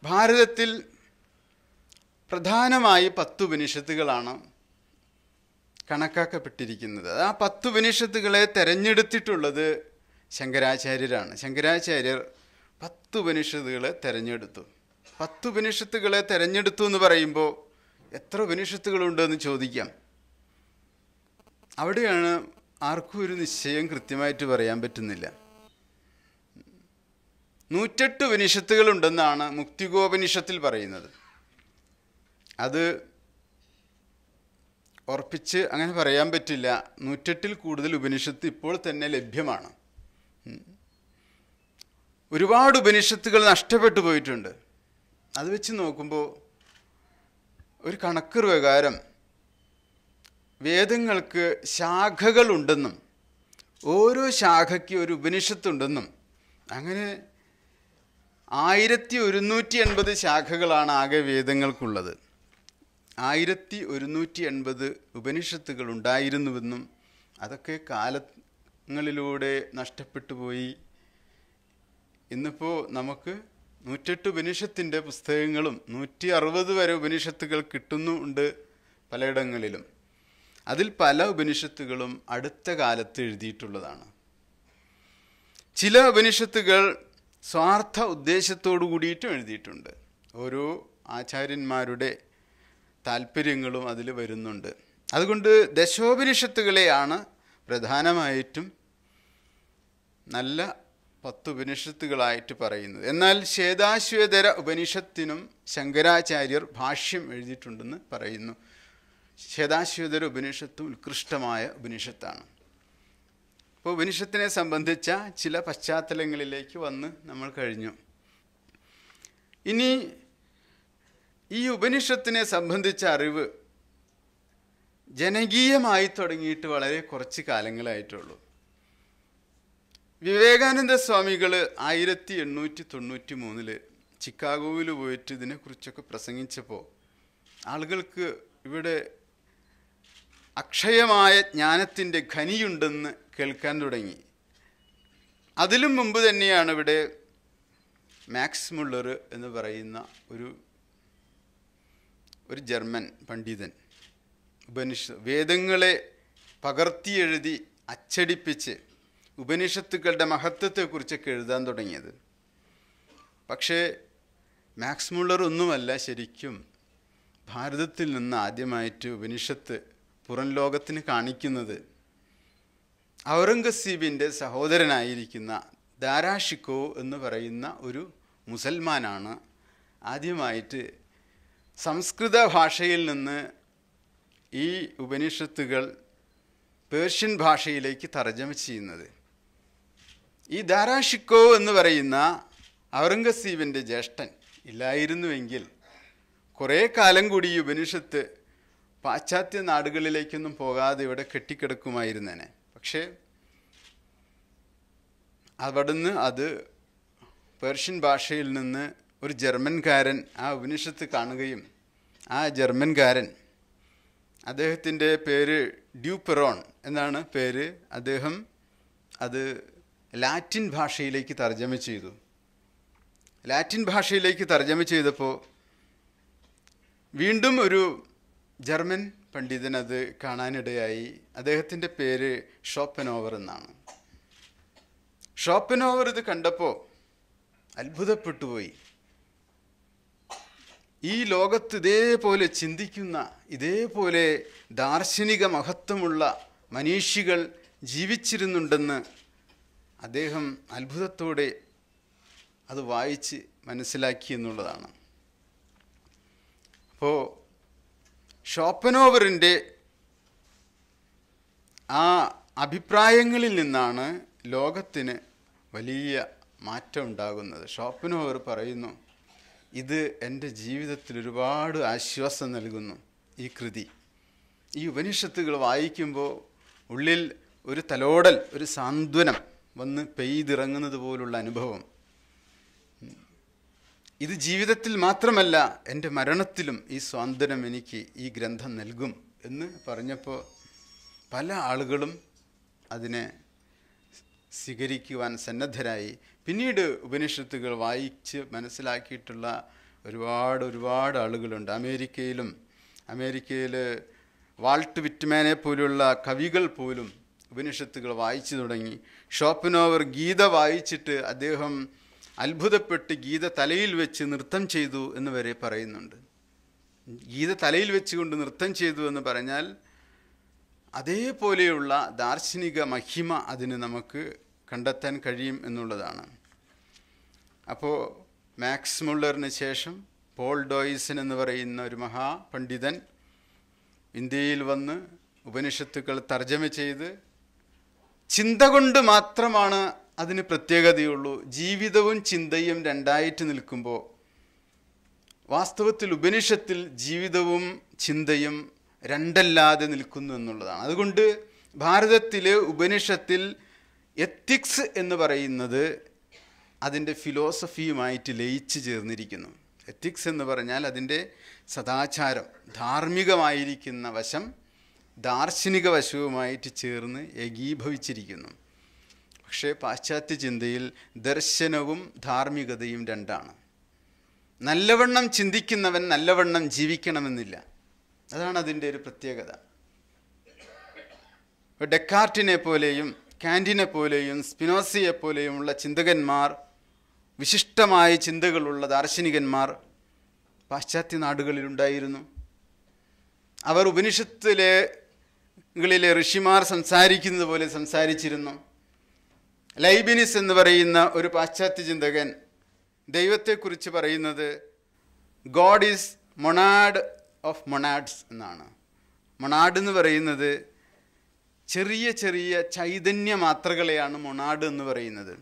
ഭാരതത്തിൽ പ്രധാനമായി 10 ഉപനിഷത്തുകളാണ് കണക്കാക്കപ്പെട്ടിരിക്കുന്നത്. ആ 10 ഉപനിഷത്തുകളെ തിരഞ്ഞെടുത്തിട്ടുള്ളത് ശങ്കരാചാര്യരാണ്. ശങ്കരാചാര്യർ 10 ഉപനിഷത്തുകളെ തിരഞ്ഞെടുത്തു. 10 ഉപനിഷത്തുകളെ തിരഞ്ഞെടുത്തു എന്ന് പറയുമ്പോൾ എത്ര ഉപനിഷത്തുകളുണ്ടെന്ന് ചോദിക്കാം. അവിടെയാണ് ആർക്കും ഒരു നിശ്ചയം കൃത്യമായിട്ട് പറയാൻ പറ്റുന്നില്ല. 108 ഉപനിഷത്തുകളുണ്ടെന്നാണ് മുക്തികോപനിഷത്തിൽ പറയുന്നത്. അത് ഉറപ്പിച്ച് അങ്ങനെ പറയാൻ പറ്റില്ല. 108ൽ കൂടുതൽ ഉപനിഷത്ത് ഇപ്പോൾ തന്നെ ലഭ്യമാണ്. ഒരുപാട് ഉപനിഷത്തുകൾ നഷ്ടപ്പെട്ടു പോയിട്ടുണ്ട്. അത് വെച്ച് നോക്കുമ്പോൾ ഒരു കണക്ക് പ്രകാരം വേദങ്ങൾക്ക് ശാഖകളുണ്ടെന്നും ഓരോ ശാഖയ്ക്ക് ഒരു ഉപനിഷത്തുണ്ടെന്നും അങ്ങനെ 1180 ശാഖകളാണ് ആകെ വേദങ്ങൾക്കുള്ളത്. 1180 ഉപനിഷത്തുകൾ ഉണ്ടായിരുന്നുവെന്നും അതൊക്കെ കാലങ്ങളിലൂടെ നഷ്ടപ്പെട്ടു പോയി. ഇന്നിപ്പോൾ നമുക്ക് 108 ഉപനിഷത്തിൻ്റെ പുസ്തകങ്ങളും 160 വരെ ഉപനിഷത്തുകൾ കിട്ടുന്നുണ്ട് പലയിടങ്ങളിലും. അതിൽ പല ഉപനിഷത്തുകളും അടുത്ത കാലത്ത് എഴുതിയിട്ടുള്ളതാണ്. ചില ഉപനിഷത്തുകൾ സ്വാർത്ഥ ഉദ്ദേശത്തോടു കൂടിയിട്ടും എഴുതിയിട്ടുണ്ട്. ഓരോ ആചാര്യന്മാരുടെ താല്പര്യങ്ങളും അതിൽ വരുന്നുണ്ട്. അതുകൊണ്ട് ദശോപനിഷത്തുകളെയാണ് പ്രധാനമായിട്ടും നല്ല 10 ഉപനിഷത്തുകളായിട്ട് പറയുന്നത്. എന്നാൽ ശ്വേതാശ്വേതര ഉപനിഷത്തിനും ശങ്കരാചാര്യർ ഭാഷ്യം എഴുതിയിട്ടുണ്ടെന്ന് പറയുന്നു. ശ്വേതാശ്വേതര ഉപനിഷത്ത് ഉത്കൃഷ്ടമായ ഉപനിഷത്താണ്. അപ്പോൾ ഉപനിഷത്തിനെ സംബന്ധിച്ച ചില പശ്ചാത്തലങ്ങളിലേക്ക് വന്ന് നമ്മൾ കഴിഞ്ഞു. ഇനി ഈ ഉപനിഷത്തിനെ സംബന്ധിച്ച അറിവ് ജനകീയമായി തുടങ്ങിയിട്ട് വളരെ കുറച്ച് കാലങ്ങളായിട്ടുള്ളൂ. വിവേകാനന്ദ സ്വാമികൾ 1893 ചിക്കാഗോയിൽ പോയിട്ട് ഇതിനെക്കുറിച്ചൊക്കെ പ്രസംഗിച്ചപ്പോൾ ആളുകൾക്ക് ഇവിടെ അക്ഷയമായ ജ്ഞാനത്തിൻ്റെ ഖനിയുണ്ടെന്ന് കേൾക്കാൻ തുടങ്ങി. അതിലും മുമ്പ് തന്നെയാണ് ഇവിടെ മാക്സ് മുള്ളർ എന്ന് പറയുന്ന ഒരു ജർമ്മൻ പണ്ഡിതൻ വേദങ്ങളെ പകർത്തിയെഴുതി അച്ചടിപ്പിച്ച് ഉപനിഷത്തുക്കളുടെ മഹത്വത്തെക്കുറിച്ചൊക്കെ എഴുതാൻ തുടങ്ങിയത്. പക്ഷേ മാക്സ് മുള്ളർ ഒന്നുമല്ല ശരിക്കും ഭാരതത്തിൽ നിന്ന് ആദ്യമായിട്ട് ഉപനിഷത്ത് പുറം ലോകത്തിന് കാണിക്കുന്നത്. ഔറംഗസീബിൻ്റെ സഹോദരനായിരിക്കുന്ന ദാരാ ഷിക്കോ എന്ന് പറയുന്ന ഒരു മുസൽമാനാണ് ആദ്യമായിട്ട് സംസ്കൃത ഭാഷയിൽ നിന്ന് ഈ ഉപനിഷത്തുകൾ പേർഷ്യൻ ഭാഷയിലേക്ക് തർജ്ജമ ചെയ്യുന്നത്. ഈ ദാരാ ഷിക്കോ എന്ന് പറയുന്ന ഔറംഗസീബിൻ്റെ ജ്യേഷ്ഠൻ ഇല്ലായിരുന്നുവെങ്കിൽ കുറേ കാലം കൂടി ഈ ഉപനിഷത്ത് പാശ്ചാത്യ നാടുകളിലേക്കൊന്നും പോകാതെ ഇവിടെ കെട്ടിക്കിടക്കുമായിരുന്നേനെ. പക്ഷേ അവിടുന്ന് അത് പേർഷ്യൻ ഭാഷയിൽ നിന്ന് ഒരു ജർമ്മൻകാരൻ ആ ഉപനിഷത്ത് കാണുകയും ആ ജർമ്മൻകാരൻ, അദ്ദേഹത്തിൻ്റെ പേര് ഡ്യൂപെറോൺ എന്നാണ് പേര്, അദ്ദേഹം അത് ലാറ്റിൻ ഭാഷയിലേക്ക് തർജ്ജമ ചെയ്തു. ലാറ്റിൻ ഭാഷയിലേക്ക് തർജ്ജമ ചെയ്തപ്പോൾ വീണ്ടും ഒരു ജർമ്മൻ പണ്ഡിതൻ അത് കാണാനിടയായി. അദ്ദേഹത്തിൻ്റെ പേര് ഷോപ്പനോവർ എന്നാണ്. ഷോപ്പനോവർ ഇത് കണ്ടപ്പോൾ അത്ഭുതപ്പെട്ടു പോയി. ഈ ലോകത്ത് ഇതേപോലെ ചിന്തിക്കുന്ന, ഇതേപോലെ ദാർശനിക മഹത്വമുള്ള മനീഷികൾ ജീവിച്ചിരുന്നുണ്ടെന്ന് അദ്ദേഹം അത്ഭുതത്തോടെ അത് വായിച്ച് മനസ്സിലാക്കി എന്നുള്ളതാണ്. അപ്പോൾ ഷോപ്പനോവറിൻ്റെ ആ അഭിപ്രായങ്ങളിൽ നിന്നാണ് ലോകത്തിന് വലിയ മാറ്റം ഉണ്ടാകുന്നത്. ഷോപ്പനോവർ പറയുന്നു, ഇത് എൻ്റെ ജീവിതത്തിൽ ഒരുപാട് ആശ്വാസം നൽകുന്നു. ഈ കൃതി, ഈ ഉപനിഷത്തുകൾ വായിക്കുമ്പോൾ ഉള്ളിൽ ഒരു തലോടൽ, ഒരു സാന്ത്വനം വന്ന് പെയ്തിറങ്ങുന്നത് പോലുള്ള അനുഭവം. ഇത് ജീവിതത്തിൽ മാത്രമല്ല എൻ്റെ മരണത്തിലും ഈ സ്വാതന്ത്ര്യം എനിക്ക് ഈ ഗ്രന്ഥം നൽകും എന്ന് പറഞ്ഞപ്പോൾ പല ആളുകളും അതിനെ സ്വീകരിക്കുവാൻ സന്നദ്ധരായി. പിന്നീട് ഉപനിഷത്തുകൾ വായിച്ച് മനസ്സിലാക്കിയിട്ടുള്ള ഒരുപാട് ആളുകളുണ്ട്. അമേരിക്കയിൽ വാൾട്ട് വിറ്റ്മാനെ പോലുള്ള കവികൾ പോലും ഉപനിഷത്തുകൾ വായിച്ചു തുടങ്ങി. ഷോപ്പനോവർ ഗീത വായിച്ചിട്ട് അദ്ദേഹം അത്ഭുതപ്പെട്ട് ഗീത തലയിൽ വെച്ച് നൃത്തം ചെയ്തു എന്ന് വരെ പറയുന്നുണ്ട്. ഗീത തലയിൽ വെച്ചുകൊണ്ട് നൃത്തം ചെയ്തു എന്ന് പറഞ്ഞാൽ അതേപോലെയുള്ള ദാർശനിക മഹിമ അതിന് നമുക്ക് കണ്ടെത്താൻ കഴിയും എന്നുള്ളതാണ്. അപ്പോൾ മാക്സ് മുള്ളറിന് ശേഷം പോൾ ഡോയ്സൺ എന്ന് പറയുന്ന ഒരു മഹാപണ്ഡിതൻ ഇന്ത്യയിൽ വന്ന് ഉപനിഷത്തുക്കൾ തർജ്ജമ ചെയ്ത്, ചിന്ത കൊണ്ട് മാത്രമാണ് അതിന് പ്രത്യേകതയുള്ളൂ. ജീവിതവും ചിന്തയും രണ്ടായിട്ട് നിൽക്കുമ്പോൾ വാസ്തവത്തിൽ ഉപനിഷത്തിൽ ജീവിതവും ചിന്തയും രണ്ടല്ലാതെ നിൽക്കുന്നു എന്നുള്ളതാണ്. അതുകൊണ്ട് ഭാരതത്തിലെ ഉപനിഷത്തിൽ എത്തിക്സ് എന്ന് പറയുന്നത് അതിൻ്റെ ഫിലോസഫിയുമായിട്ട് ലയിച്ചു ചേർന്നിരിക്കുന്നു. എത്തിക്സ് എന്ന് പറഞ്ഞാൽ അതിൻ്റെ സദാചാരം, ധാർമ്മികമായിരിക്കുന്ന വശം ദാർശനിക വശവുമായിട്ട് ചേർന്ന് ഏകീഭവിച്ചിരിക്കുന്നു. പക്ഷേ പാശ്ചാത്യ ചിന്തയിൽ ദർശനവും ധാർമ്മികതയും രണ്ടാണ്. നല്ലവണ്ണം ചിന്തിക്കുന്നവൻ നല്ലവണ്ണം ജീവിക്കണമെന്നില്ല. അതാണ് അതിൻ്റെ ഒരു പ്രത്യേകത. ഡെക്കാർട്ടിനെ പോലെയും കാന്റിനെ പോലെയും സ്പിനോസയെ പോലെയുമുള്ള ചിന്തകന്മാർ, വിശിഷ്ടമായ ചിന്തകളുള്ള ദാർശനികന്മാർ പാശ്ചാത്യ നാടുകളിലുണ്ടായിരുന്നു. അവർ ഉപനിഷത്തിലെ ഋഷിമാർ സംസാരിക്കുന്നത് പോലെ സംസാരിച്ചിരുന്നു. ലൈബിനിസ് എന്ന് പറയുന്ന ഒരു പാശ്ചാത്യ ചിന്തകൻ ദൈവത്തെക്കുറിച്ച് പറയുന്നത് ഗോഡ് ഈസ് മൊണാഡ് ഓഫ് മൊണാഡ്സ് എന്നാണ്. മൊണാഡ് എന്ന് പറയുന്നത് ചെറിയ ചെറിയ ചൈതന്യ മാത്രകളെയാണ് മൊണാഡ് എന്ന് പറയുന്നത്.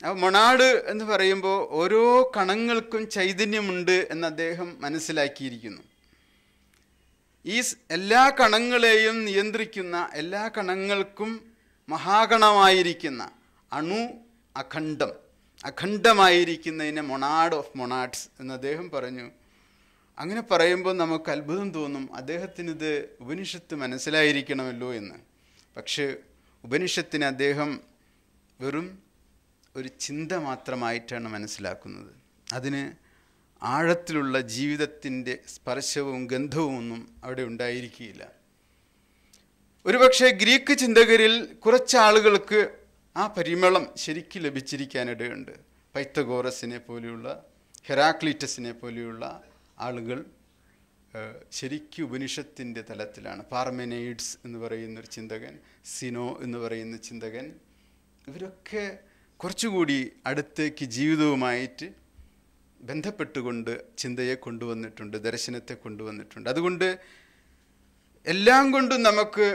അപ്പോൾ മൊണാഡ് എന്ന് പറയുമ്പോൾ ഓരോ കണങ്ങൾക്കും ചൈതന്യമുണ്ട് എന്ന് അദ്ദേഹം മനസ്സിലാക്കിയിരിക്കുന്നു. ഈ എല്ലാ കണങ്ങളെയും നിയന്ത്രിക്കുന്ന, എല്ലാ കണങ്ങൾക്കും മഹാകണമായിരിക്കുന്ന അഖണ്ഡമായിരിക്കുന്നതിനെ മൊണാഡ് ഓഫ് മൊണാഡ്സ് എന്ന് അദ്ദേഹം പറഞ്ഞു. അങ്ങനെ പറയുമ്പോൾ നമുക്ക് അത്ഭുതം തോന്നും, അദ്ദേഹത്തിനിത് ഉപനിഷത്ത് മനസ്സിലായിരിക്കണമല്ലോ എന്ന്. പക്ഷേ ഉപനിഷത്തിനെ അദ്ദേഹം വെറും ഒരു ചിന്ത മാത്രമായിട്ടാണ് മനസ്സിലാക്കുന്നത്. അതിന് ആഴത്തിലുള്ള ജീവിതത്തിൻ്റെ സ്പർശവും ഗന്ധവും ഒന്നും അവിടെ ഉണ്ടായിരിക്കുകയില്ല. ഒരുപക്ഷെ ഗ്രീക്ക് ചിന്തകരിൽ കുറച്ചാളുകൾക്ക് ആ പരിമളം ശരിക്കും ലഭിച്ചിരിക്കാനിടയുണ്ട്. പൈത്തഗോറസിനെ പോലെയുള്ള, ഹെറാക്ലീറ്റസിനെ പോലെയുള്ള ആളുകൾ ശരിക്കും ഉപനിഷത്തിൻ്റെ തലത്തിലാണ്. പാർമെനൈഡ്സ് എന്ന് പറയുന്നൊരു ചിന്തകൻ, സിനോ എന്ന് പറയുന്ന ചിന്തകൻ, ഇവരൊക്കെ കുറച്ചുകൂടി അടുത്തേക്ക് ജീവിതവുമായിട്ട് ബന്ധപ്പെട്ടുകൊണ്ട് ചിന്തയെ കൊണ്ടുവന്നിട്ടുണ്ട്, ദർശനത്തെ കൊണ്ടുവന്നിട്ടുണ്ട്. അതുകൊണ്ട് എല്ലാം കൊണ്ടും നമുക്ക്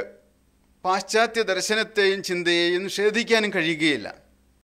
പാശ്ചാത്യ ദർശനത്തെയും ചിന്തയെയും നിഷേധിക്കാനും കഴിയുകയില്ല.